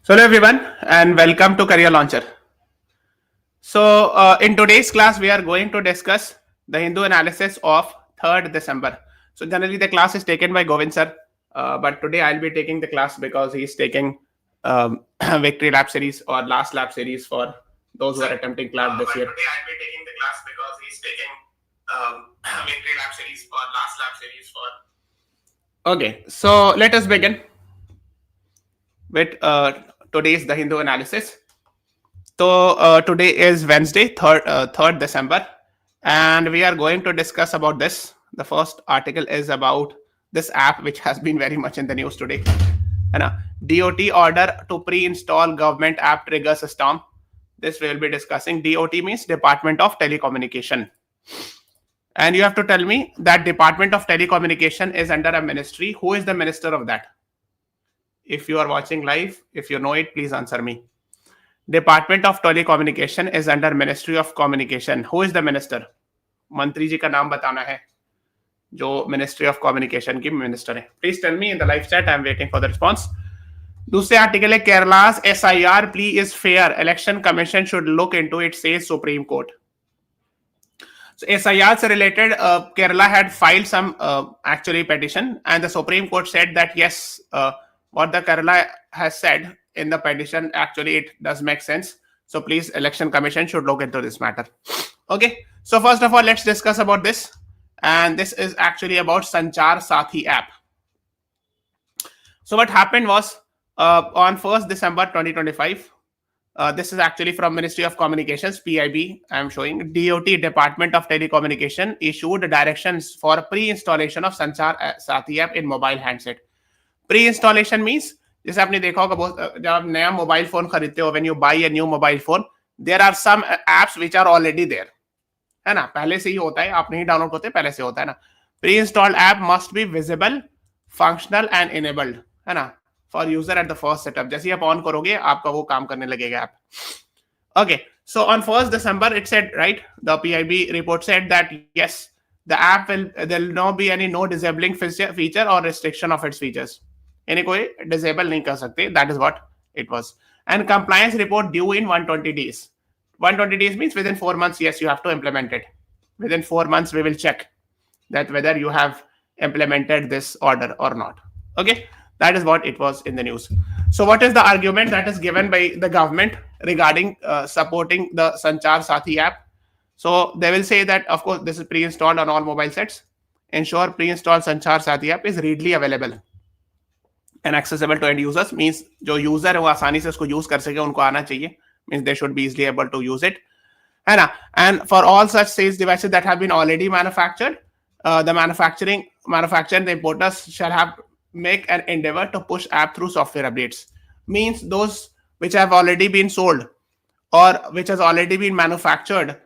So hello everyone and welcome to Career Launcher. In today's class we are going to discuss the Hindu analysis of 3rd December. So generally the class is taken by Govind sir, but today I'll be taking the class because he is taking victory lap series or last lap series for those who are attempting CLAT this year. Today I'll be taking the class because he is taking victory lap series or last lap series for. Okay, so let us begin with today's the Hindu analysis. So today is Wednesday, 3rd December, and we are going to discuss about this. The first article is about this app which has been very much in the news today. And DOT order to pre-install government app triggers a storm. This we will be discussing. DOT means Department of Telecommunication. And you have to tell me that Department of Telecommunication is under a ministry. Who is the minister of that? If you are watching live, if you know it, please answer me. Department of telecommunication is under ministry of communication. Who is the minister? मंत्री जी का नाम बताना है जो ministry of communication की minister है. Please tell me in the live chat. I am waiting for the response. दूसरे आर्टिकल है Kerala's SIR plea is fair. Election commission should look into it, says supreme court. So SIR से related, Kerala had filed some actually petition, and the Supreme Court said that yes, what the Kerala has said in the petition actually it does make sense. So please, Election Commission should look into this matter. Okay. So first of all, let's discuss about this, and this is actually about Sanchar Sathi app. So what happened was on 1st December 2025. This is actually from Ministry of Communications, PIB. I am showing DOT, Department of Telecommunication, issued directions for pre-installation of Sanchar Sathi app in mobile handset. Pre-installation means जैसे आपने देखा होगा जब आप नया mobile phone खरीदते हो, when you buy a new mobile phone, there are some apps which are already there, है ना. पहले से ही होता है, आप नहीं डाउनलोड होते, पहले से होता है ना. Pre-installed app must be visible, functional and enabled, है ना, for user at the first setup. जैसे ही आप ऑन करोगे आपका वो काम करने लगेगा app. Okay, so on 1st December it said, right, the PIB report said that yes, the app there will not be any no disabling feature or restriction of its features. यानी कोई disable नहीं कर सकते. That is what it was. And compliance report due in 120 days. 120 days means within 4 months. Yes, you have to implement it. Within 4 months we will check that whether you have implemented this order or not. Okay, that is what it was in the news. So what is the argument that is given by the government regarding supporting the Sanchar Sathi app? So they will say that of course this is pre-installed on all mobile sets. Ensure pre-installed Sanchar Sathi app is readily available and accessible to end users. Means जो user है वो आसानी से उसको use कर सके, उनको आना चाहिए. Means they should be easily able to use it, है ना. And for all such sales devices that have been already manufactured, the manufacturer and the importers shall have make an endeavor to push app through software updates. Means those which have already been sold or which has already been manufactured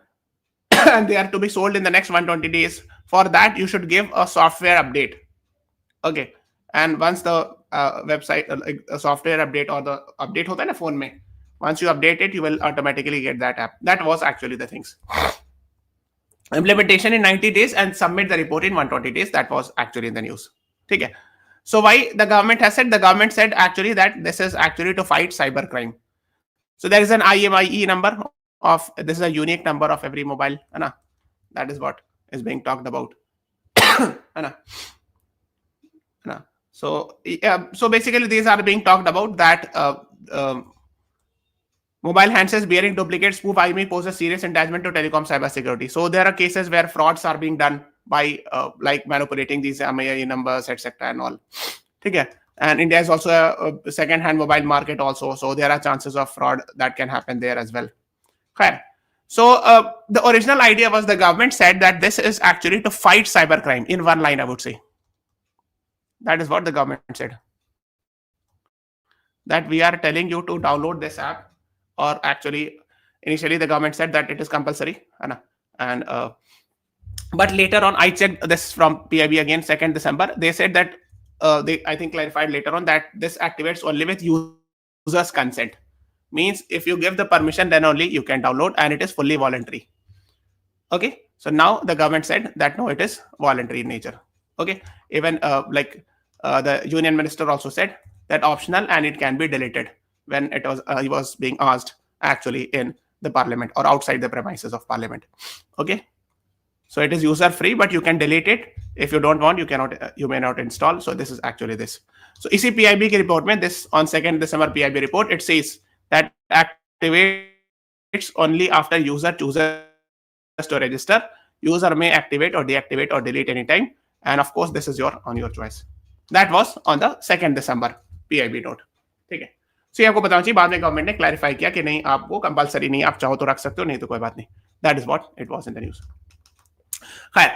and they are to be sold in the next 120 days. For that you should give a software update. Okay, and once the website software update or the update hota hai na phone mein, once you update it you will automatically get that app. That was actually the things. Implementation in 90 days and submit the report in 120 days. That was actually in the news. Okay. So why the government has said? The government said actually that this is actually to fight cyber crime. So there is an IMEI number of, this is a unique number of every mobile, है ना. That is what is being talked about, है ना. So so basically these are being talked about that mobile handsets bearing duplicate spoof IMEI pose a serious endangerment to telecom cybersecurity. So there are cases where frauds are being done by like manipulating these IMEI numbers, etc. and all. Okay. And India is also a second-hand mobile market also. So there are chances of fraud that can happen there as well. Okay. So the original idea was the government said that this is actually to fight cybercrime. In one line, I would say. That is what the government said. That we are telling you to download this app, or actually, initially the government said that it is compulsory, and but later on, I checked this from PIB again, 2nd December. They said that they, I think, clarified later on that this activates only with user's consent. Means if you give the permission, then only you can download, and it is fully voluntary. Okay. So now the government said that no, it is voluntary in nature. Okay. Even the union minister also said that optional and it can be deleted. when it was he was being asked actually in the parliament or outside the premises of parliament. Okay, so it is user free, but you can delete it if you don't want. You cannot, you may not install. So this is actually this. So इसी PIB के report में, this on 2nd December PIB report, it says that activates only after user chooses to register. User may activate or deactivate or delete anytime, and of course this is your on your choice. That was on the 2nd December PIB note. ठीक है, so ये आपको बताना चाहिए. बाद में government ने clarify किया कि नहीं, आपको कंपलसरी नहीं, आप चाहो तो रख सकते हो, नहीं तो कोई बात नहीं. That is what it was in the news. खैर,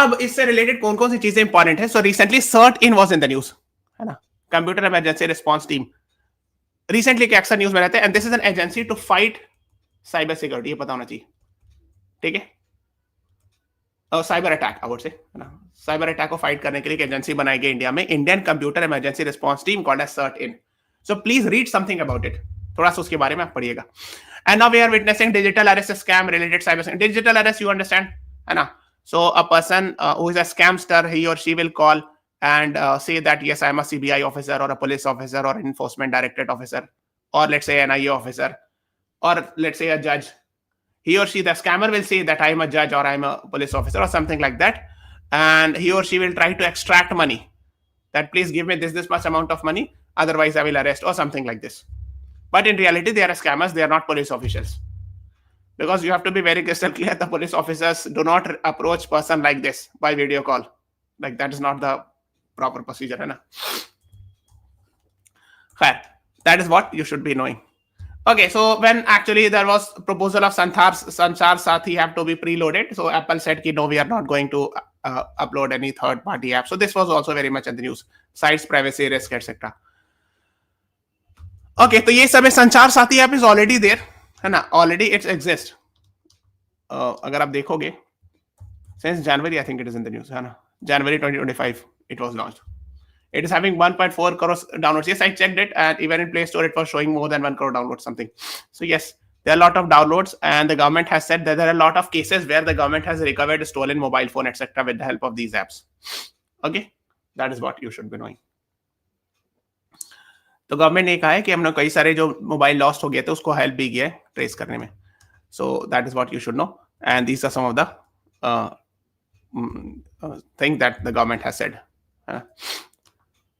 अब इससे रिलेटेड कौन कौन सी चीजें इंपॉर्टेंट है. So recently CERT in was in the news, है ना. Computer emergency response team recently के अक्सर न्यूज़ में रहते हैं, and this is an agency to fight cyber security. ये पता होना चाहिए, ठीक है. साइबर अटैक अवॉर्ड से, है ना. साइबर अटैक को फाइट करने के लिए एक एजेंसी बनाई गई इंडिया में, Indian computer emergency response team, called as CERT in. So please read something about it, थोड़ा सा उसके बारे में आप पढ़िएगा. And now we are witnessing digital arrest scam related cyber. Digital arrest, you understand, है ना. So a person who is a scamster, he or she will call and say that yes, I am a CBI officer or a police officer or an enforcement directorate officer, or let's say an NIA officer, or let's say a judge. He or she, the scammer, will say that I am a judge or I am a police officer or something like that, and he or she will try to extract money. That please give me this much amount of money, otherwise I will arrest, or something like this. But in reality, they are scammers. They are not police officials. Because you have to be very crystal clear, the police officers do not approach person like this by video call. Like that is not the proper procedure, है ना. खैर, that is what you should be knowing. Okay, so when actually there was proposal of Sanchar Sathi have to be preloaded, so Apple said कि no, we are not going to upload any third-party app. So this was also very much in the news. Sites privacy risk, etc. Okay, तो ये सब संचार साथी app is already there, है ना. Already it exists. अगर आप देखोगे, since January I think it is in the news, है ना. January 2025 it was launched. It is having 1.4 crore downloads. Yes, I checked it, and even in Play Store it was showing more than 1 crore downloads something. So yes, there are a lot of downloads, and the government has said that there are a lot of cases where the government has recovered stolen mobile phone, etc. with the help of these apps. Okay, that is what you should be knowing. तो government ने कहा है कि हमने कई सारे जो mobile lost हो गए थे उसको हेल्प भी किया है ट्रेस करने में. So that is what you should know, and these are some of the thing that the government has said.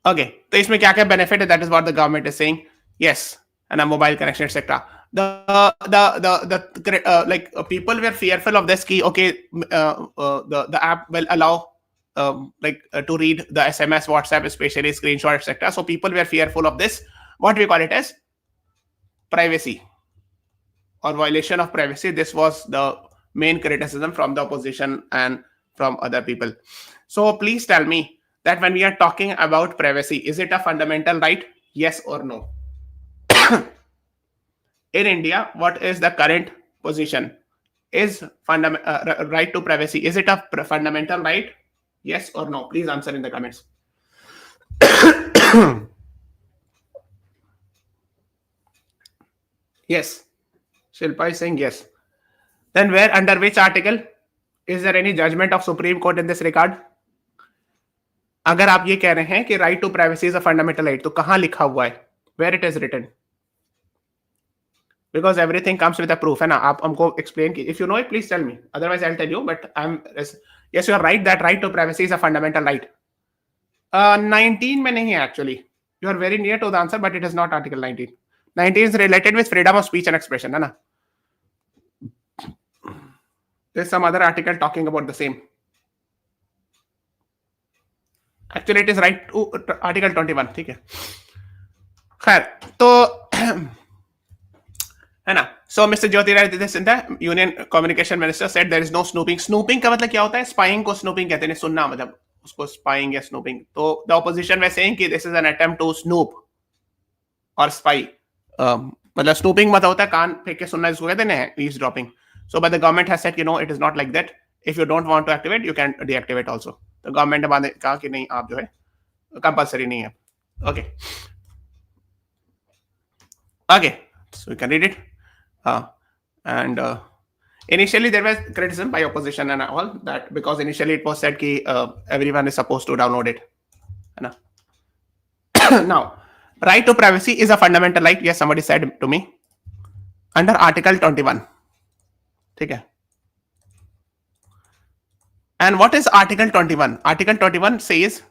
Okay, तो इसमें क्या क्या बेनिफिट है, that is what the government is saying. Yes, and mobile connection etcetera. the like people were fearful of this key. Okay, the app will allow to read the SMS, WhatsApp, especially screenshot, etc. So people were fearful of this, what we call it as privacy or violation of privacy. This was the main criticism from the opposition and from other people. So please tell me that when we are talking about privacy, is it a fundamental right? Yes or no? In India, what is the current position? Is right to privacy, is it a fundamental right? Yes or no? Please answer in the comments. Yes, Shilpa is saying yes. Then where, under which article? Is there any judgment of Supreme Court in this regard? अगर आप ये कह रहे हैं कि right to privacy is a fundamental right, तो कहां लिखा हुआ है? Where it is written? Because everything comes with a proof, है ना. आप हमको explain कि if you know it, please tell me. Otherwise, I'll tell you. But yes, you are right that right to privacy is a fundamental right. 19 में नहीं है actually. You are very near to the answer, but it is not Article 19. 19 is related with freedom of speech and expression, है ना. There's some other article talking about the same. Actually, it is right to Article 21. ठीक है. खैर, तो है ना. So Mr. Jyotiradittya Scindia, Union Communication Minister, said there is no snooping. Snooping का मतलब क्या होता है? Spying को snooping कहते हैं, सुनना मतलब उसको spying या snooping. तो the opposition was saying कि this is an attempt to snoop or spy. मतलब snooping मतलब होता है कान फेंक के सुनना, जिसको कहते हैं eavesdropping. So but the government has said, no, it is not like that. If you don't want to activate, you can deactivate also. तो गवर्नमेंट ने बाद कहा कि नहीं, आप जो है कंपल्सरी नहीं है. Okay, okay, so you can read it. And initially there was criticism by opposition and all that, because initially it was said कि everyone is supposed to download it, है ना. Now Right to privacy is a fundamental right. Yes, somebody said to me under Article 21. ठीक है. And what is Article 21? Article 21 says,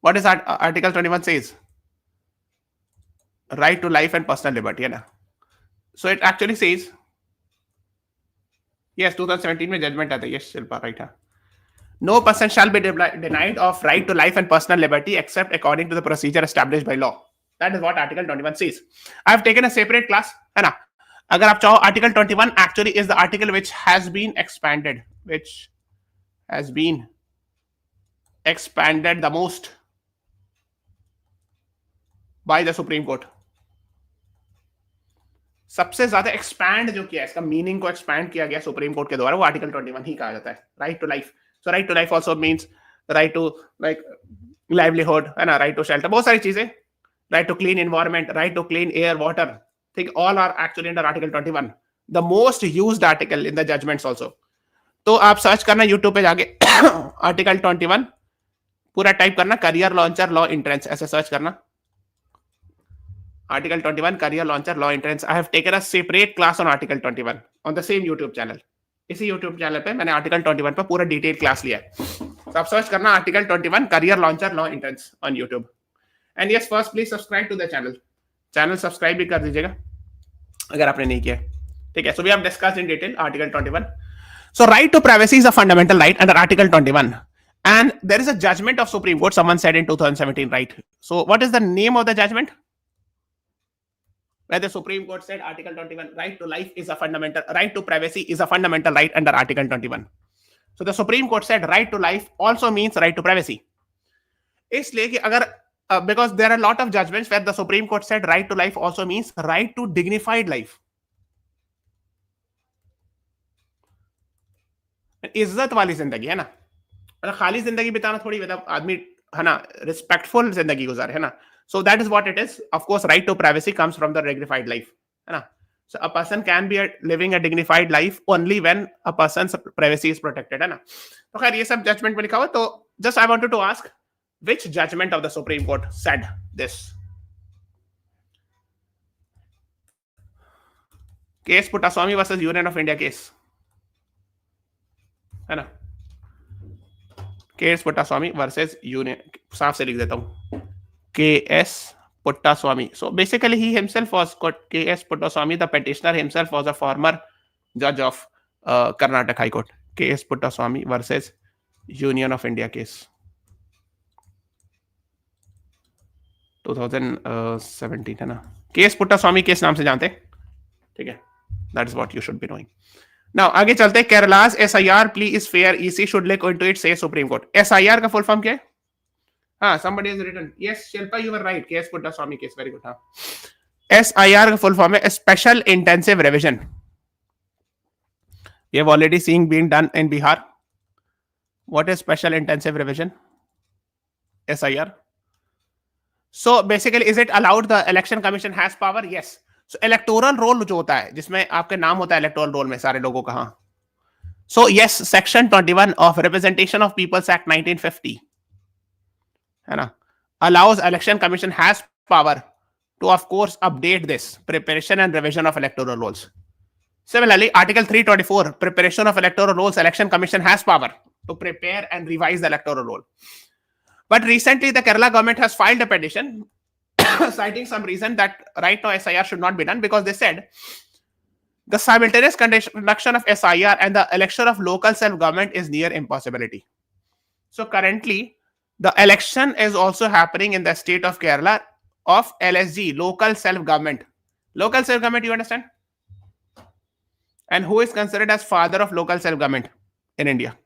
what is Article 21 says? Right to life and personal liberty, है ना? So it actually says, yes, 2017 में judgment आता है. Yes, Shilpa, right. No person shall be denied of right to life and personal liberty except according to the procedure established by law. That is what Article 21 says. I have taken a separate class, है ना? अगर आप चाहो, Article 21 actually is the article which has been expanded, the most by the Supreme Court. सबसे ज्यादा expand जो किया है, इसका मीनिंग को एक्सपैंड किया गया सुप्रीम कोर्ट के द्वारा, वो आर्टिकल 21 ही कहा जाता है. Right to life. So right to life also means right to like livelihood, है ना, राइट टू शेल्टर, बहुत सारी चीजें, right to clean environment, right to clean air, water, ठीक, all are actually under article 21, the most used article in the judgments also. तो आप search करना YouTube पे जाके आर्टिकल 21 पूरा टाइप करना, करियर लॉन्चर लॉ एंट्रेंस, ऐसे सर्च करना. Article 21 career launcher law entrance. I have taken a separate class on Article 21 on the same YouTube channel. इसी YouTube चैनल पे मैंने Article 21 पर पूरा डिटेल क्लास लिया है. तो आप सर्च करना Article 21 career launcher law entrance on YouTube. And yes, first please subscribe to the channel. Channel subscribe भी कर दीजिएगा अगर आपने नहीं किया. ठीक है. So we have discussed in detail Article 21. So right to privacy is a fundamental right under Article 21. And there is a judgment of Supreme Court. Someone said in 2017, right? So what is the name of the judgment? Where the Supreme Court said Article 21, right to life is a fundamental, right to privacy is a fundamental right under Article 21. So the Supreme Court said right to life also means right to privacy. इसलिए कि अगर because there are a lot of judgments where the Supreme Court said right to life also means right to dignified life. इज्जत वाली जिंदगी, है ना, मतलब खाली जिंदगी बिताना थोड़ी, मतलब आदमी, है ना, रिस्पेक्टफुल जिंदगी गुजारे, है ना. So that is what it is. Of course, right to privacy comes from the dignified life, है ना. So a person can be living a dignified life only when a person's privacy is protected, है ना. तो खैर ये सब judgement में लिखा हुआ. तो just I wanted to ask, which judgment of the Supreme Court said this? Case Puttaswamy versus Union of India case, है ना. केस पुट्टास्वामी वर्सेस यूनियन, साफ से लिख देता हूं, K.S. Puttaswamy. So basically he himself was, K.S. Puttaswamy, the petitioner himself was a former judge of Karnataka High Court. K.S. Puttaswamy versus Union of India case, 2017, है ना. K.S. Puttaswamy case नाम से जानते हैं, ठीक है. That is what you should be knowing. Now आगे चलते हैं. Kerala's SIR plea is fair, EC should look into it, say Supreme Court. SIR का फुल फॉर्म क्या है? हाँ, somebody has written. Yes, Shilpa, you were right. K.S. Puttaswamy case, very good. हाँ. SIR का full form है Special Intensive Revision. We have already seen being done in Bihar. What is Special Intensive Revision? SIR. So basically, is it allowed? The Election Commission has power. Yes. So electoral roll जो होता है, जिसमें आपके नाम होता है electoral roll में सारे लोगों का, हाँ. So yes, Section 21 of Representation of People's Act 1950, है ना, allows Election Commission has power to, of course, update this preparation and revision of electoral rolls. Similarly, Article 324, preparation of electoral rolls, Election Commission has power to prepare and revise the electoral roll. But recently, the Kerala government has filed a petition citing some reason that right now SIR should not be done, because they said the simultaneous conduction of SIR and the election of local self-government is near impossibility. So currently, the election is also happening in the state of Kerala of LSG, local self-government. Local self-government, you understand? And who is considered as father of local self-government in India?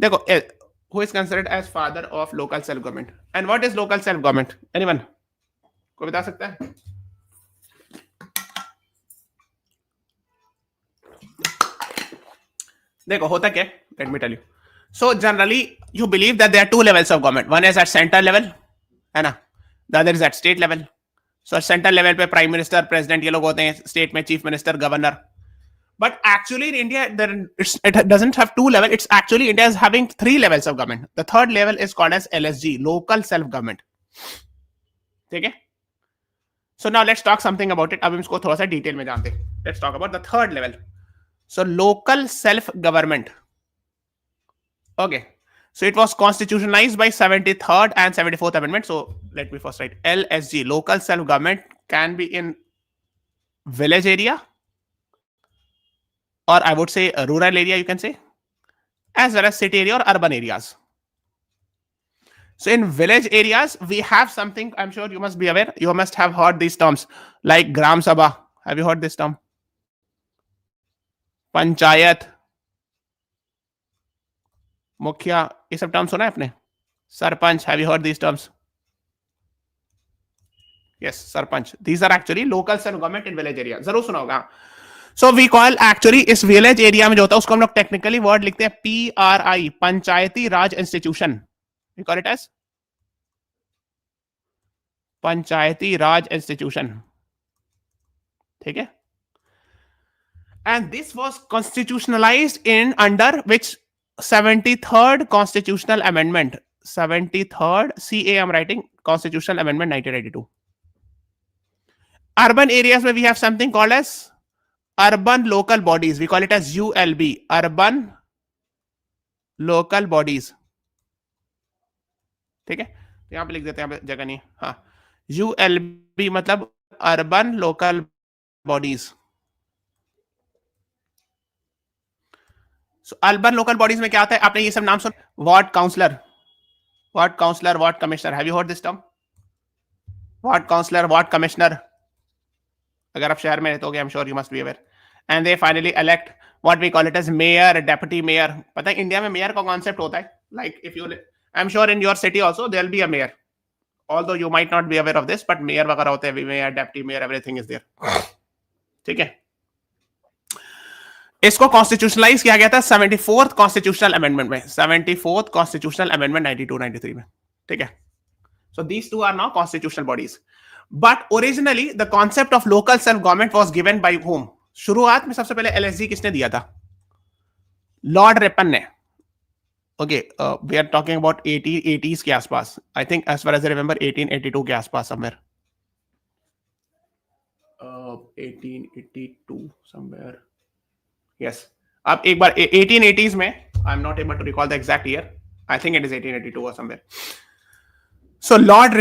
देखो, who is considered as father of local self-government? And what is local self-government? Anyone? कोई बता सकता है? देखो होता क्या? Let me tell you. So generally, you believe that there are two levels of government. One is at center level, है ना? The other is at state level. So at center level पे prime minister, president ये लोग होते हैं. State में chief minister, governor. But actually in India, it doesn't have two levels. It's actually India is having three levels of government. The third level is called as LSG, local self-government. ठीक है. So now let's talk something about it. अब हम इसको थोड़ा सा detail में जानते हैं. Let's talk about the third level. So local self government. Okay. So it was constitutionalized by 73rd and 74th Amendment. So let me first write LSG. Local self government can be in village area, or I would say a rural area, you can say, as well as city area or urban areas. So in village areas, we have something, I'm sure you must be aware, you must have heard these terms like Gram Sabha. Have you heard this term? Panchayat, Mukhya, ये सब terms सुना है आपने? Sarpanch, have you heard these terms? Yes, Sarpanch. These are actually local self-government in village area. जरूर सुना होगा. So we call actually इस village area में जो होता है उसको हम लोग technically word लिखते हैं PRI, Panchayati Raj institution. We call it as Panchayati Raj institution. ठीक है. And this was constitutionalized in under which 73rd constitutional amendment. 73rd CA I'm writing constitutional amendment 1982. Urban areas where we have something called as urban local bodies. We call it as ULB, urban local bodies. ठीक है. यहां पे लिख देते हैं, जगह नहीं. हाँ, ULB मतलब urban local bodies. So urban local bodies में क्या आता है? आपने ये सब नाम सुन, ward councillor, ward commissioner. Have you heard this term? Ward councillor, ward commissioner. अगर आप शहर में रहते हो, I am sure you must be aware. And they finally elect what we call it as mayor, deputy mayor. पता है India में mayor का कॉन्सेप्ट होता है, like if you, I am sure in your city also there will be a mayor, although you might not be aware of this, but mayor वगैरह होते हैं, mayor, deputy mayor, everything is there. ठीक है. इसको constitutionalise किया गया था 74th constitutional amendment में, 74th कॉन्स्टिट्यूशनल अमेंडमेंट 92-93 में. ठीक है. So these two are now constitutional bodies. But originally the concept of local self government was given by whom? शुरुआत में सबसे पहले एलएसजी किसने दिया था? लॉर्ड रिपन ने. Okay, we are talking about 80s के आसपास. I think as far as I remember 1882 के आसपास समवेयर. 1882 समवेयर. Yes. अब एक बार 1880s में, I'm not able to recall the exact year. I think it is 1882 or somewhere. So Lord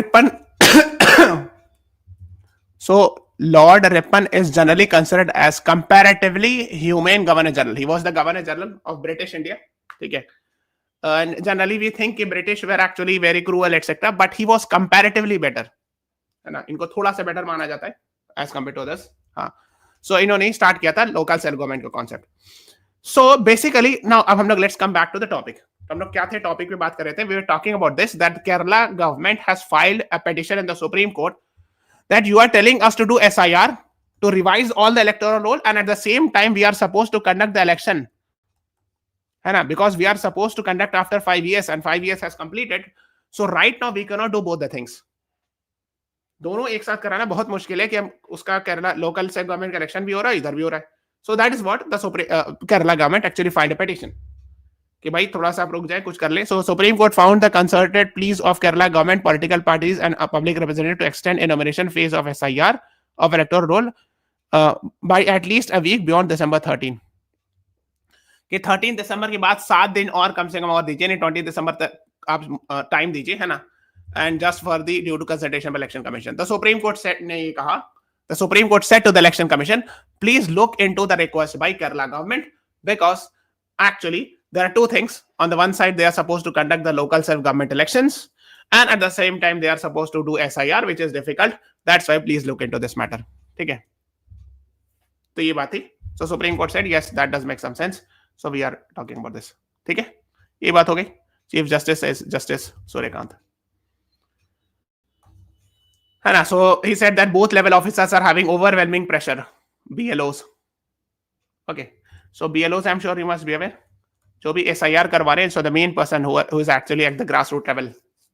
Ripon, is generally considered as comparatively humane Governor General. He was the Governor General of British India. ठीक है. And generally we think कि British were actually very cruel etc. But he was comparatively better. है ना? इनको थोड़ा सा better माना जाता है as compared to others. हाँ. So इन्होंने स्टार्ट किया था लोकल सेल्फ गवर्नमेंट का कॉन्सेप्ट. सो बेसिकली नाउ अब हम लोग let's come back to the topic. हम लोग क्या थे टॉपिक पे बात कर रहे थे. We were talking about this that Kerala government has filed a petition in the supreme court that you are telling us to do SIR to revise all the electoral roll and at the same time we are supposed to conduct the election, है ना, because we are supposed to conduct after 5 years and 5 years has completed. So right now we can not do both the things. दोनों एक साथ कराना बहुत मुश्किल है कि हम उसका केरला लोकल सेल्फ गवर्नमेंट का इलेक्शन भी हो रहा है, इधर भी हो रहा है. So that is what the Kerala government actually filed a petition कि भाई थोड़ा सा आप रुक जाए, कुछ कर ले. So supreme court found the concerted pleas of Kerala government, political parties and public representative to extend enumeration phase of SIR of electoral roll by at least a week beyond December 13. कि 13 दिसंबर के बाद 7 दिन और कम से कम और दीजिए, नहीं 20 दिसंबर तक आप टाइम दीजिए, है ना. And just for the due to consultation of election commission, the Supreme Court said ने ये कहा, the Supreme Court said to the election commission, please look into the request by Kerala government, because actually there are two things. On the one side, they are supposed to conduct the local self government elections, and at the same time they are supposed to do SIR, which is difficult. That's why please look into this matter. ठीक है. तो ये बात थी. So Supreme Court said yes, that does make some sense. So we are talking about this. ठीक है. ये बात हो गई. Chief Justice is Justice Suryakant. So he said that both level officers are having overwhelming pressure. BLOs. Okay. So BLOs, I'm sure you must be aware. जो भी SIR करवा रहे हैं, so the main person who is actually at the grassroots level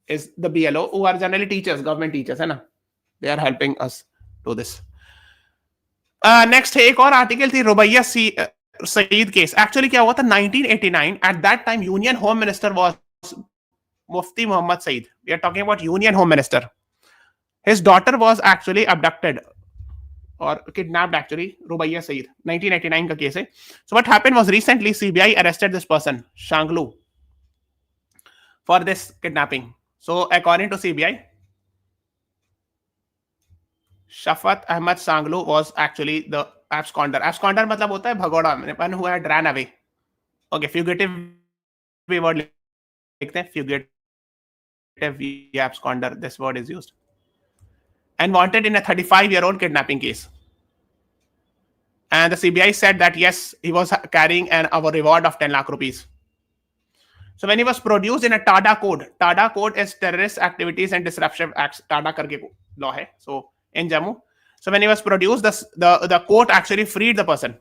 is the BLO, who are generally teachers, government teachers, है ना. They are helping us do this. Next एक और article थी रुबैया सईद केस. एक्चुअली क्या हुआ था 1989, at that time Union Home Minister was Mufti Muhammad Saeed. We are talking about Union Home Minister. His daughter was actually abducted or kidnapped, actually, Rubaiya Saeed. 1999 का case है. So what happened was recently CBI arrested this person, Shanglu, for this kidnapping. So according to CBI, Shafat Ahmad Sanglu was actually the absconder. Absconder मतलब होता है भगोड़ा, one who had ran away. Okay, fugitive we word लिखते हैं, fugitive absconder, this word is used. And wanted in a 35-year-old kidnapping case. And the CBI said that yes, he was carrying a reward of 10 lakh rupees. So when he was produced in a TADA code is Terrorist Activities and Disruption Acts, TADA करके law है. So in Jammu. So when he was produced, the court actually freed the person.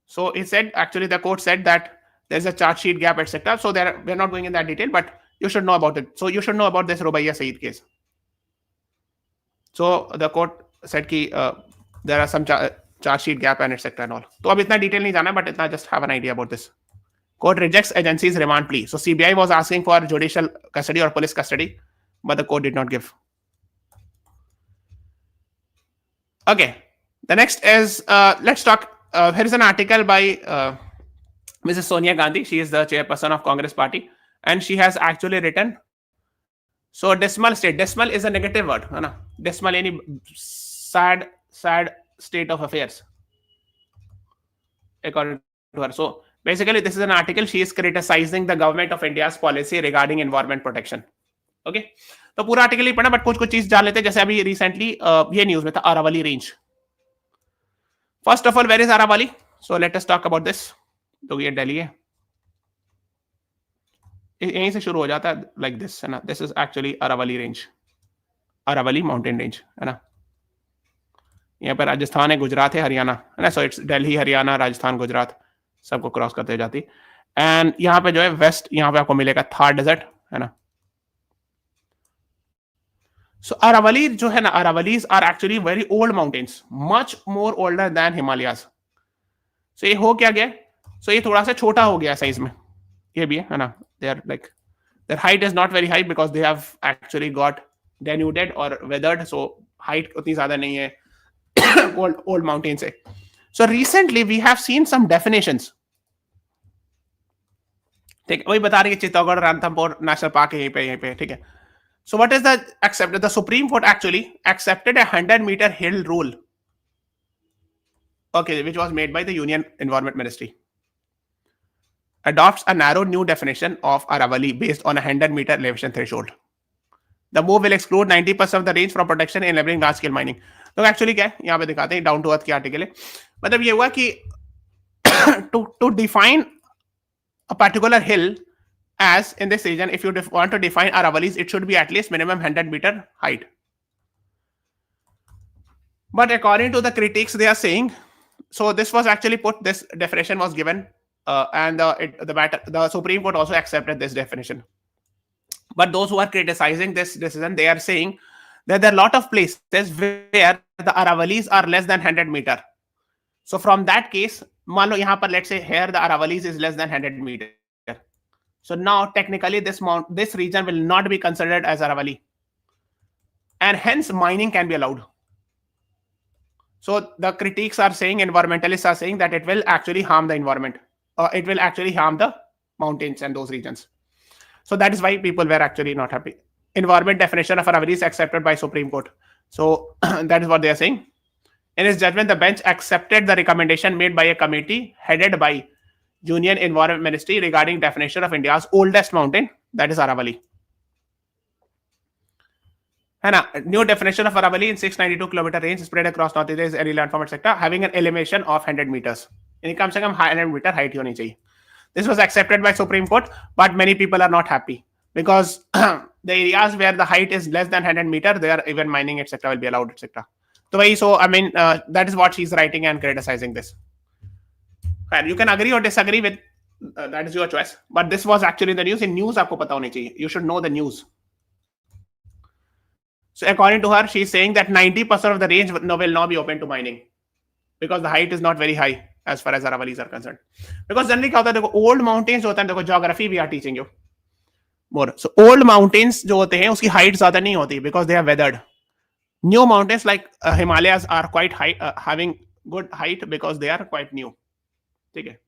So he said, actually the court said that there's a charge sheet gap, etc. So we're not going in that detail, but you should know about it. So you should know about this Rubaiya Saeed case. So the court said that there are some charge sheet gap and etc. and all. तो अब इतना detail नहीं जाना, but इतना just have an idea about this. Court rejects agency's remand plea. So CBI was asking for judicial custody or police custody, but the court did not give. Okay, the next is let's talk. Here is an article by Mrs. Sonia Gandhi. She is the chairperson of Congress Party, and she has actually written. So dismal state. Dismal is a negative word. है ना? Dismal any sad state of affairs. According to her. So basically, this is an article. She is criticizing the government of India's policy regarding environment protection. Okay. तो पूरा article ही पढ़ा, but कुछ चीज जान लेते हैं. जैसे अभी रिसेंटली ये न्यूज में था Aravalli range. First of all, where is Aravalli? So let us talk about this. तो ये दिल्ली है, यहीं से शुरू हो जाता है लाइक दिस, है ना. This is actually Aravalli range, Aravalli mountain range, है ना. यहाँ पर राजस्थान है, गुजरात है, हरियाणा, है ना. सो इट्स दिल्ली, हरियाणा, राजस्थान, गुजरात सबको क्रॉस करते जाती. एंड यहाँ पे जो है वेस्ट, यहाँ पे आपको मिलेगा थार डेजर्ट, है ना. So Aravali जो है ना, Aravalis are actually very old mountains, much more older than Himalayas. So ये हो क्या गया? So ये थोड़ा सा छोटा हो गया साइज में, ये भी है ना. They are like, their height is not very high because they have actually got denuded or weathered. So height उतनी ज्यादा नहीं है old mountains है. So recently we have seen some definitions. ठीक, वही बता रही है, चित्तौड़गढ़ रणथंभौर नेशनल पार्क है यहीं पे, ठीक है. So what is the accepted? The Supreme Court actually accepted a 100-meter hill rule. Okay, which was made by the Union Environment Ministry. Adopts a narrow new definition of Aravali based on a 100-meter elevation threshold. The move will exclude 90% of the range from protection in enabling large-scale mining. तो actually क्या है, यहाँ पे दिखाते हैं, down to earth की article है. मतलब ये हुआ कि to define a particular hill as in this region, if you want to define Aravalis, it should be at least minimum 100-meter height. But according to the critics, they are saying, so this was actually put, this definition was given, and the Supreme Court also accepted this definition. But those who are criticizing this decision, they are saying that there are a lot of places where the Aravalis are less than 100 meter. So from that case, मान लो यहाँ पर let's say here the Aravalis is less than 100 meter. So now technically this region will not be considered as Aravali, and hence mining can be allowed. So the critics are saying, environmentalists are saying that it will actually harm the environment, or it will actually harm the mountains and those regions. So that is why people were actually not happy. Environment definition of Aravali is accepted by Supreme Court. So that is what they are saying. In its judgment, the bench accepted the recommendation made by a committee headed by Union Environment Ministry regarding definition of India's oldest mountain, that is Aravali. है ना, new definition of Aravali in 692 kilometer range spread across North India is any landform etc. having an elevation of 100 meters. यानी कम से कम 100 meter height होनी चाहिए. This was accepted by Supreme Court, but many people are not happy because the areas where the height is less than 100 meter, there even mining etc. will be allowed etc. So I mean that is what she's writing and criticizing this. And you can agree or disagree with that is your choice. But this was actually the news. In news, आपको पता होनी चाहिए. You should know the news. So according to her, she is saying that 90% of the range will not be open to mining because the height is not very high as far as Aravalis are concerned. Because generally क्या होता है, देखो old mountains होता है, देखो geography we are teaching you. More. So old mountains जो होते हैं उसकी हाइट ज्यादा नहीं होती because they are weathered. New mountains like Himalayas are quite high, having good height because they are quite new. ठीक है.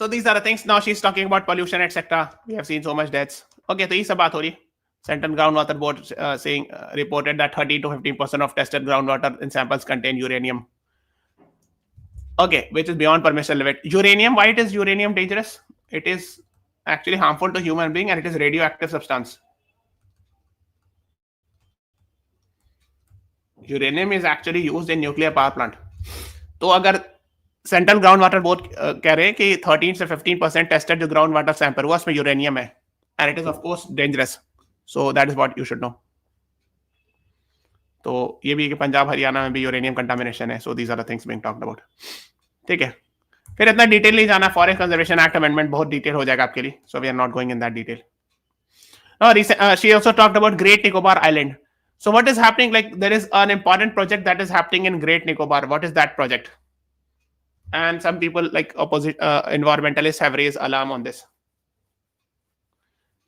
So these are the things. Now she's talking about pollution, etc. We have seen so much deaths. Okay, तो ये सब बात हो रही है. Central Groundwater Board saying reported that 30 to 15% of tested groundwater in samples contain uranium. Okay, which is beyond permissible limit. Uranium, why it is uranium dangerous? It is actually harmful to human being and it is radioactive substance. Uranium is actually used in nuclear power plant. तो अगर central ground water board कह रहे हैं कि 13 से 15% tested जो ground water sample हुआ उसमें यूरेनियम है and it is of course dangerous. So that is what you should no. तो ये भी कि पंजाब हरियाणा में भी यूरेनियम कंटामिनेशन है. So these are the things being talked about. ठीक है. फिर इतना डिटेल नहीं जाना. फॉरेस्ट कंजर्वेशन एक्ट अमेंडमेंट बहुत डिटेल हो जाएगा आपके लिए. So we are not going in that detail. She also talked about great Nicobar island. So what is happening? Like there is an important project that is happening in Great Nicobar. What is that project? And some people like opposite environmentalists have raised alarm on this.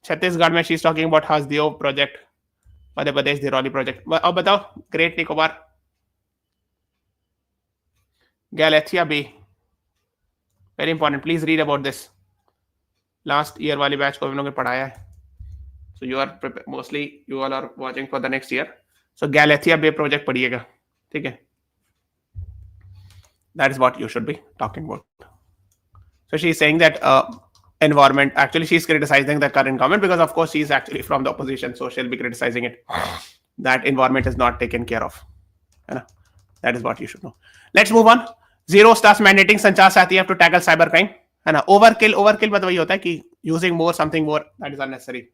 Chhattisgarh mein she's talking about Hasdeo project, Madhya Pradesh Dhirauli project. अब बताओ Great Nicobar, Galathea Bay, very important. Please read about this. Last year वाली batch को हम लोगों ने पढ़ाया है. So you are mostly you all are watching for the next year. So Galathea Bay project पढ़िएगा. ठीक है. That is what you should be talking about. So she's saying that environment, actually she's criticizing the current government because of course she's actually from the opposition, so she'll be criticizing it. That environment is not taken care of. That is what you should know. Let's move on. Zero starts mandating Sanchar Sathi have to tackle cybercrime. है ना. Overkill मतलब वही होता है कि using more something more that is unnecessary.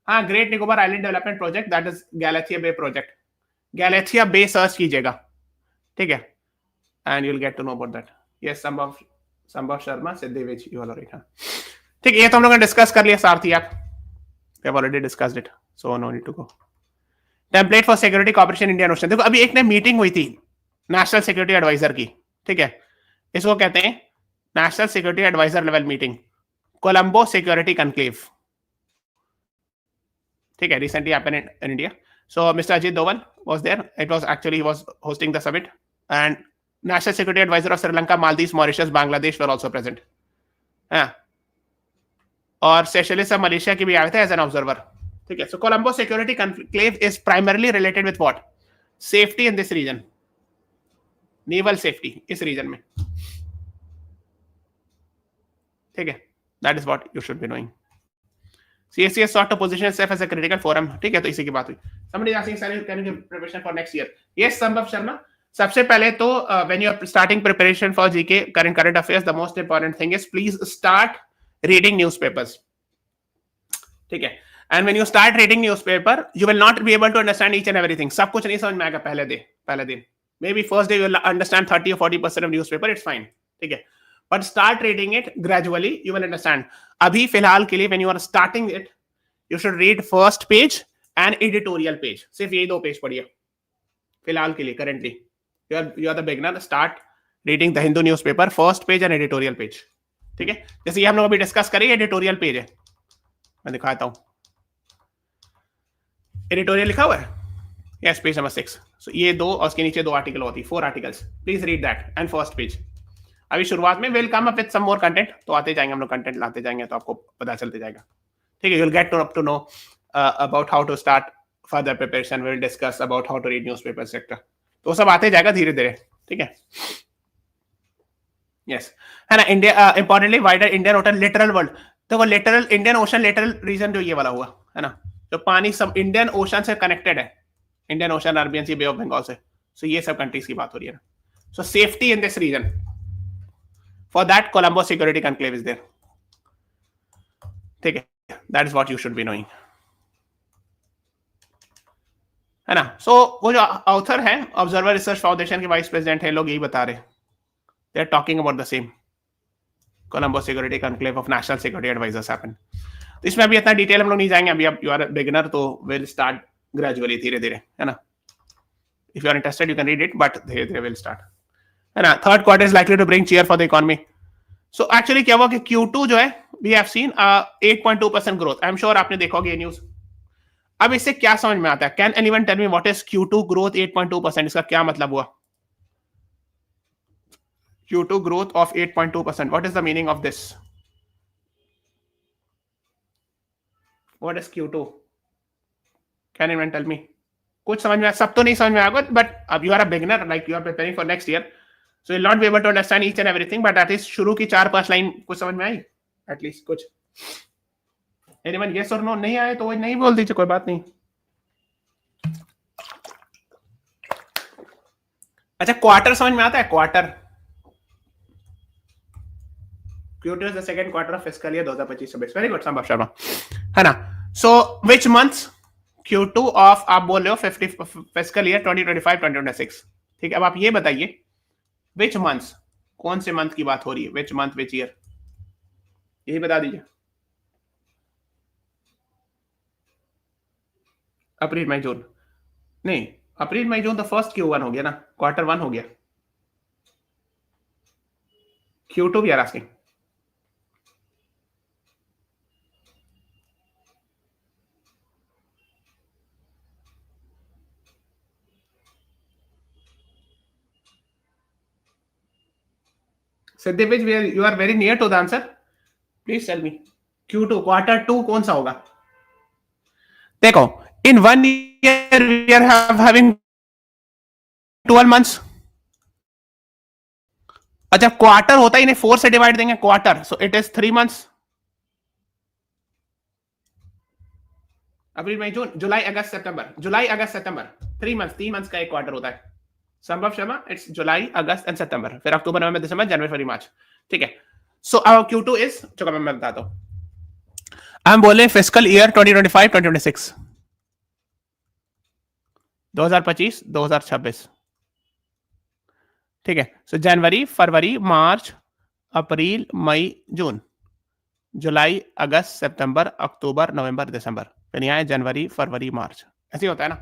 हाँ, Great Nicobar Island Development Project, that is Galathea Bay project. Galathea Bay search कीजिएगा. ठीक है. And you'll get to know about that. Yes, Sambhav Sharma, Siddhevich, you all are right. हाँ. ठीक है. ये तो हम लोगों ने डिस्कस कर लिया सारथी आप. We have already discussed it, so no need to go. Template for Security Cooperation Indian Ocean. देखो अभी एक ने मीटिंग हुई थी नेशनल सिक्योरिटी एडवाइजर की. ठीक है. इसको कहते हैं national security adviser level meeting, Colombo security conclave. ठीक है. Recently happened in India. So Mr. Ajit Doval was there. It was actually he was hosting the summit and National Security Advisor of Sri Lanka, Maldives, Mauritius, Bangladesh were also present. हाँ. और Seychelles of Malaysia की भी आए थे as an observer. ठीक है. So Colombo Security Conclave is primarily related with what? Safety in this region. Naval safety इस region में. ठीक है. That is what you should be knowing. CSCS sought to position itself as a critical forum. ठीक है. तो इसी की बात हुई. Somebody is asking, sir, can you give preparation for next year? Yes, Sambhav Sharma. सबसे पहले तो when you are starting preparation for GK current affairs, the most important thing is please start reading newspapers. ठीक है. And when you start reading newspaper, you will not be able to understand each and everything. सब कुछ नहीं समझ में आएगा पहले दिन. Maybe first day you will understand 30 or 40% of newspaper. It's fine. ठीक है. But start reading it gradually. You will understand. अभी फिलहाल के लिए when you are starting it, you should read first page and editorial page. सिर्फ ये दो page पढ़िए फिलहाल के लिए currently. You are the beginner. Start reading the Hindu newspaper, first page and editorial page. ठीक है. जैसे ये हम लोग अभी डिस्कस करेंगे, एडिटोरियल पेज है. मैं दिखाता हूं. एडिटोरियल लिखा हुआ है. Yes, page number 6. सो ये दो और उसके नीचे दो आर्टिकल होती है, 4 articles. Please read that and first page. अभी शुरुआत में will come up with some more content. तो आते जाएंगे हम लोग, कंटेंट लाते जाएंगे तो आपको पता चलते जाएगा. ठीक है. You will get to know about how to start further preparation. We will discuss about how to read newspaper etcetera. तो सब आते जाएगा धीरे धीरे. ठीक है. यस, है ना. India importantly wider Indian ocean littoral world. देखो littoral Indian ocean littoral region जो ये वाला हुआ है ना, जो पानी सब इंडियन ओशन से कनेक्टेड है. Indian ocean, Arabian sea, bay of Bengal से. सो ये सब कंट्रीज की बात हो रही है ना. So safety in this region, for that Colombo security conclave is there. ठीक है. That is what you should be knowing, है ना. सो वो जो ऑथर है, ऑब्जर्वर रिसर्च फाउंडेशन के वाइस प्रेसिडेंट है, लोग यही बता रहे. They are talking about the same. Colombo security conclave of national security advisers happen. तो इसमें अभी इतना डिटेल हम लोग नहीं जाएंगे. अभी आप यू आर बिगिनर, तो विल स्टार्ट ग्रेजुअली, धीरे धीरे, है ना. If you are interested you can read it, but धीरे धीरे विल स्टार्ट, है ना. Third quarter is likely to bring cheer for the economy. So actually क्या हुआ कि Q2 जो है we have seen 8.2% growth. I am sure आपने देखोगे ये न्यूज। अब इससे क्या समझ में आता है? Can anyone tell me what is Q2 growth 8.2%? इसका क्या मतलब हुआ? Q2 growth of 8.2%. What is the meaning of this? What is Q2? Can anyone tell me? कुछ समझ में, सब तो नहीं समझ में आएगा, बट अब you are a beginner, like you are preparing for next year, so will not be able to understand each and everything, but at least शुरू की 4-5 लाइन कुछ समझ में आई एटलीस्ट कुछ? एनीवन यस और नो? नहीं आए तो वो नहीं बोल दीजिए, कोई बात नहीं। अच्छा, क्वार्टर समझ में आता है? Quarter, Q2 is the second quarter of fiscal year 2025-26। Very good संभव शर्मा, है ना? सो विच मंथ्स? Q2 ऑफ, आप बोल रहे हो 50 फिस्कल ईयर 2025-2026, ठीक है। अब आप ये बताइए विच मंथ्स, कौन से मंथ की बात हो रही है? विच मंथ, विच ईयर, यही बता दीजिए। अप्रैल मई जून? नहीं, अप्रैल मई जून तो फर्स्ट Q1 हो गया ना, क्वार्टर 1 हो गया। Q2 भी are asking. Siddhivish, you are very near to the answer. Please tell me. Q2 quarter 2 कौन सा होगा? देखो, in 1 year we are having 12 months. अच्छा, क्वार्टर होता ही नहीं, 4 से डिवाइड देंगे quarter, so it is 3 months. April May June July August September, July August September, 3 months, 3 months का एक क्वार्टर होता है। Sambhav Sharma, it's July August and September, फिर अक्टूबर नवंबर दिसंबर जनवरी फरवरी मार्च, ठीक है। सो आवर Q2 इज, चलो मैं बताता हूं। हम बोले फिस्कल ईयर 2025-2026, 2025-2026, ठीक है। सो जनवरी फरवरी मार्च अप्रैल मई जून, जुलाई अगस्त सितंबर अक्टूबर नवंबर दिसंबर, फिर यहाँ है जनवरी फरवरी मार्च, ऐसे होता है ना।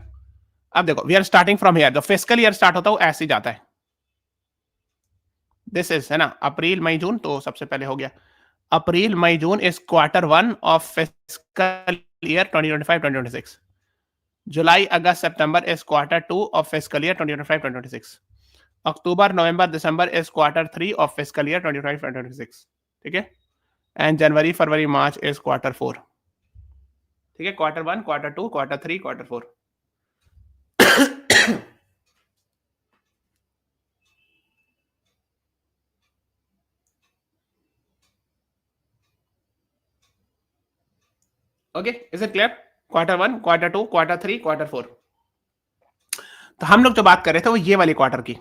अब देखो, we are starting from here, जो फिस्कल ईयर स्टार्ट होता है वो ऐसे ही जाता है। दिस इज, है ना, अप्रैल मई जून, तो सबसे पहले हो गया April May June is quarter 1 of fiscal year 2025-2026। July August September is quarter 2 of fiscal year 2025-2026। October November December is quarter 3 of fiscal year 2025-2026, ठीक है। And January February March is quarter 4, ठीक है। Quarter 1, quarter 2, quarter 3, quarter 4। Okay, is it clear? Quarter 1, quarter 2, quarter 3, quarter 4। तो हम लोग जो बात कर रहे थे वो ये वाली क्वार्टर की।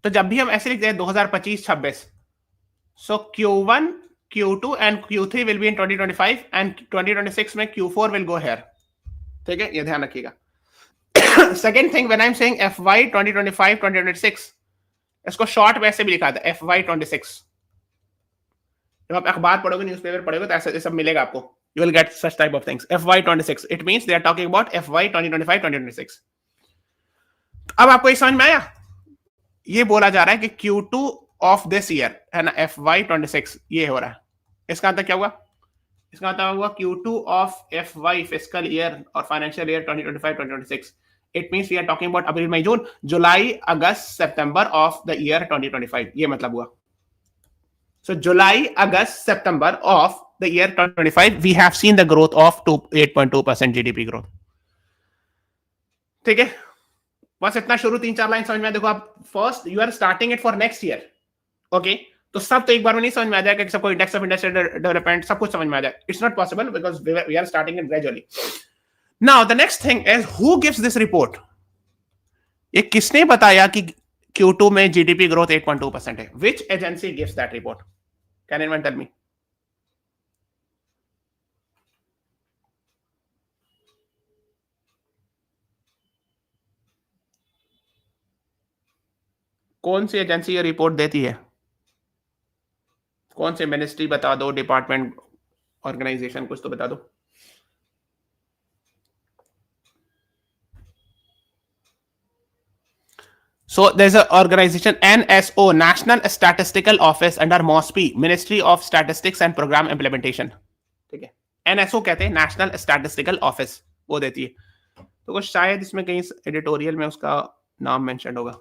तो जब भी हम ऐसे लिखते हैं 2025-26, सो Q1, Q2 and Q3 will be in 2025 and 2026 में Q4 विल गो हेयर, ठीक है, ये ध्यान रखिएगा। Second thing, when I am saying FY 2025-2026, इसको शॉर्ट में ऐसे भी लिखा था FY 26। जब आप अखबार पढ़ोगे, न्यूज़पेपर पढ़ोगे, तो ऐसे सब मिलेगा आपको, you will get such type of things। FY 26, it means they are talking about FY 2025-2026। अब आपको ये समझ में आया? ये बोला जा रहा है कि Q2 ऑफ दिस ईयर, है ना, FY 26 ये हो रहा है। इसका मतलब क्या हुआ? इसका मतलब हुआ Q2 of FY fiscal year और financial year 2025-2026। It means we are talking about April May June July August September of the year 2025, ये मतलब हुआ। So July, August, September of the year 2025, we have seen the growth of 8.2% GDP growth, ठीक है। बस इतना शुरू 3-4 line समझ में। देखो आप, first you are starting it for next year, okay. तो सब तो एक बार में नहीं समझ में आ जाएगा कि सबको इंडेक्स ऑफ इंडस्ट्रियल डेवलपमेंट सब कुछ समझ में आ जाए। It's not possible because we are starting it gradually. Now the next thing is who gives this report? ये किसने बताया कि Q2 में जीडीपी ग्रोथ 8.2% है? Which agency gives that report? Can anyone tell me? कौन सी एजेंसी ये report देती है? कौन से मिनिस्ट्री बता दो, डिपार्टमेंट, ऑर्गेनाइजेशन, कुछ तो बता दो। So there's an organization NSO, National Statistical Office under MOSPI, Ministry of Statistics and Program Implementation. ठीक है, NSO कहते हैं, नेशनल स्टैटिस्टिकल ऑफिस, वो देती है. तो कुछ शायद इसमें कहीं एडिटोरियल में उसका नाम मेंशन होगा,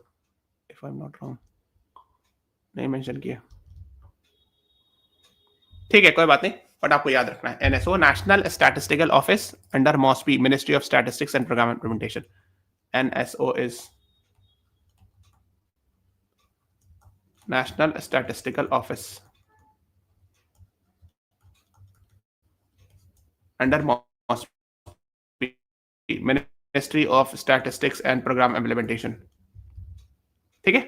if I am not wrong. नहीं मेंशन किया. ठीक है, कोई बात नहीं, बट आपको याद रखना है NSO, national statistical office under MOSPI, ministry of statistics and programme implementation. NSO is National Statistical Office under MOSPI, Ministry of Statistics and Program Implementation. ठीक है.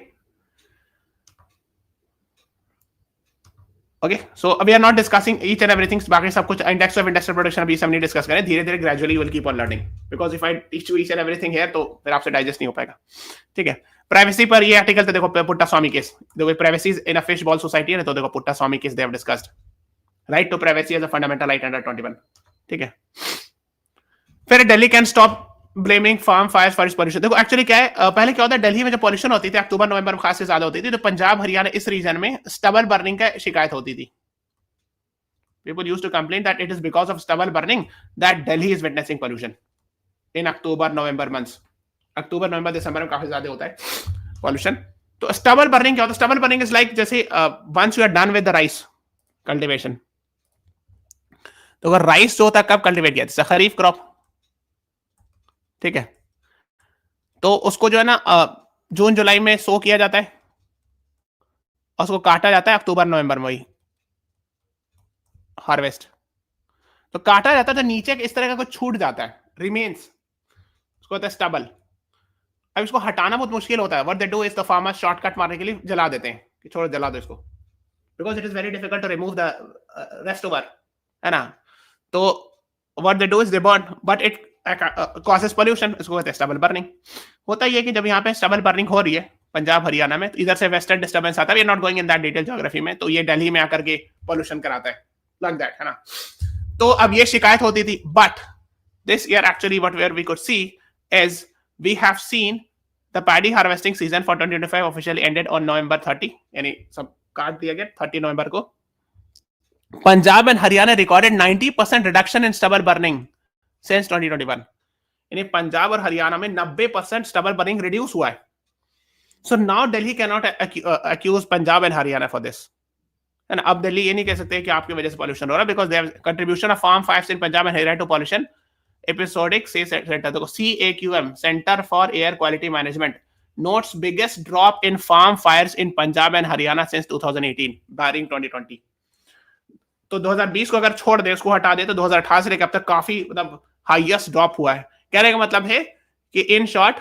Okay, so we are not discussing each and everything. बाकी सब कुछ index of industrial production अभी सब नहीं discuss करें. धीरे धीरे gradually will keep on learning, because if I teach you each and everything here तो फिर आपसे डाइजेस्ट नहीं हो पाएगा. ठीक है. प्राइवेसी पर ये आर्टिकल तो देखो, पुट्टा स्वामी केस, देखो privacy in a fishbowl society है, तो देखो Puttaswamy case they have discussed right to privacy as a fundamental right under 21. ठीक है. फिर Delhi can stop blaming farm fires for pollution. देखो एक्चुअली क्या है, पहले क्या होता है, दिल्ली में जब पॉल्यूशन होती थी अक्टूबर नवंबर में खास से ज्यादा होती थी, तो पंजाब हरियाणा इस रीजन में स्टबल बर्निंग का शिकायत होती थी. People used to complain that it is because of stubble burning that Delhi is witnessing pollution in October, November months. October November दिसंबर में काफी ज्यादा होता है पॉल्यूशन. तो स्टबल बर्निंग क्या होता है? स्टबल बर्निंग इज लाइक जैसे once you are done with the rice cultivation, तो अगर राइस जो होता है कब कल्टीवेट किया जाता है? खरीफ क्रॉप. ठीक है. तो उसको जो है ना जून जुलाई में सो किया जाता है और उसको काटा जाता है अक्टूबर नवंबर में, वही हार्वेस्ट. तो काटा जाता है तो नीचे इस तरह का कुछ छूट जाता है, रिमेन्स, उसको होता है स्टबल. अब इसको हटाना बहुत मुश्किल होता है. What they do is the farmers shortcut मारने के लिए जला देते हैं कि छोड़ जला दो इसको, because it is very difficult to remove the rest over, है ना. तो what they do is they burn, but it causes pollution. इसको कहते हैं स्टबल बर्निंग. होता ये कि जब यहाँ पे स्टबल बर्निंग हो रही है पंजाब हरियाणा में, तो इधर से वेस्टर्न डिस्टर्बेंस आता है. We are not going in that detail geography में. तो ये दिल्ली में आकर के पोल्यूशन कराता है, like that, है ना. तो अब ये शिकायत होती थी, but this year actually what where we could see is we have seen the paddy harvesting season for 2025 officially ended on November 30, यानी सब काट दिया गया 30 नवंबर को. Punjab and Haryana recorded 90% reduction in stubble burning since 2021. यानी पंजाब और हरियाणा में 90% स्टबल बर्निंग रिड्यूस हुआ है. So now Delhi can not accuse Punjab and Haryana for this. And अब दिल्ली ये नहीं कह सकते कि आपकी वजह से पॉल्यूशन हो रहा है, because their contribution of farm fires in Punjab and Haryana to pollution episodic centre. देखो CAQM, centre for air quality management, notes biggest drop in farm fires in Punjab and Haryana since 2018 barring 2020. तो 2020 को अगर छोड़ दे, उसको हटा दे, तो 2018 से लेकर अब तक काफी मतलब हाईएस्ट ड्रॉप हुआ है. कहने का मतलब है कि in short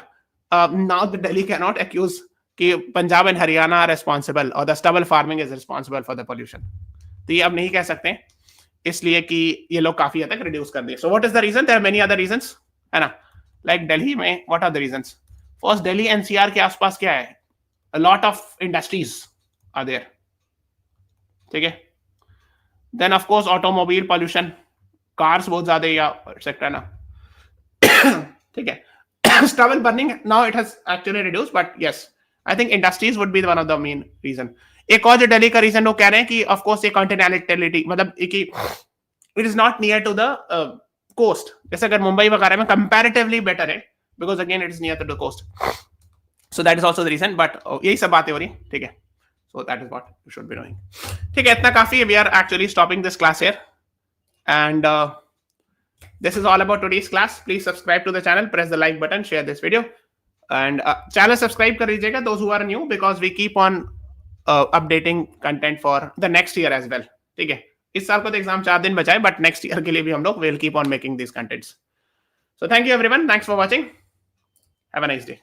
now the Delhi cannot accuse कि Punjab and Haryana are responsible और the stubble farming is responsible for the pollution. तो ये अब नहीं कह सकते, इसलिए कि ये लोग काफी हद तक रिड्यूस कर दिए. So what is the reason? There are many other reasons, है ना. लाइक दिल्ली में what are the reasons? First, Delhi NCR के आसपास क्या है? A lot of industries are there. ठीक है. Then of course automobile pollution, cars बहुत ज्यादा या सेक्टर ना. ठीक है. Stubble burning now it has actually reduced, but yes, I think industries would be one of the main reason. एक और जो दिल्ली का रीजन लोग कह रहे हैं कि ऑफ कोर्स ये कॉन्टिनेंटलिटी, मतलब कि it is not near to the coast. जैसे अगर मुंबई वगैरह में कंपैरेटिवली बेटर है, because again it is near to the coast. So that is also the reason, but यही सब बातें हो रही. ठीक है. So that is what you should be knowing. ठीक है, इतना काफी है. We are actually stopping this class here and this is all about today's class. Please subscribe to the channel, press the like button, share this video, and channel subscribe कर लीजिएगा those who are new, because we keep on updating content for the next year as well. ठीक है. इस साल को तो exam 4 दिन बचाए, बट नेक्स्ट ईयर के लिए भी हम लोग will keep on making these contents. So thank you everyone. Thanks for watching. Have a nice day.